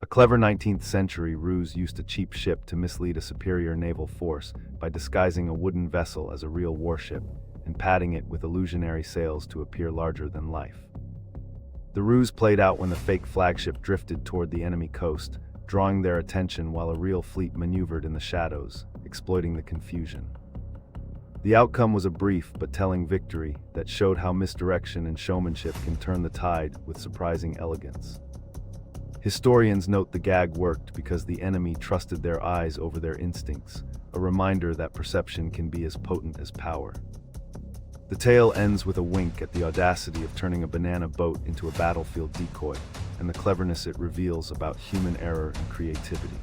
A clever 19th century ruse used a cheap ship to mislead a superior naval force by disguising a wooden vessel as a real warship and padding it with illusionary sails to appear larger than life. The ruse played out when the fake flagship drifted toward the enemy coast, drawing their attention while a real fleet maneuvered in the shadows, exploiting the confusion. The outcome was a brief but telling victory that showed how misdirection and showmanship can turn the tide with surprising elegance. Historians note the gag worked because the enemy trusted their eyes over their instincts, a reminder that perception can be as potent as power. The tale ends with a wink at the audacity of turning a banana boat into a battlefield decoy, and the cleverness it reveals about human error and creativity.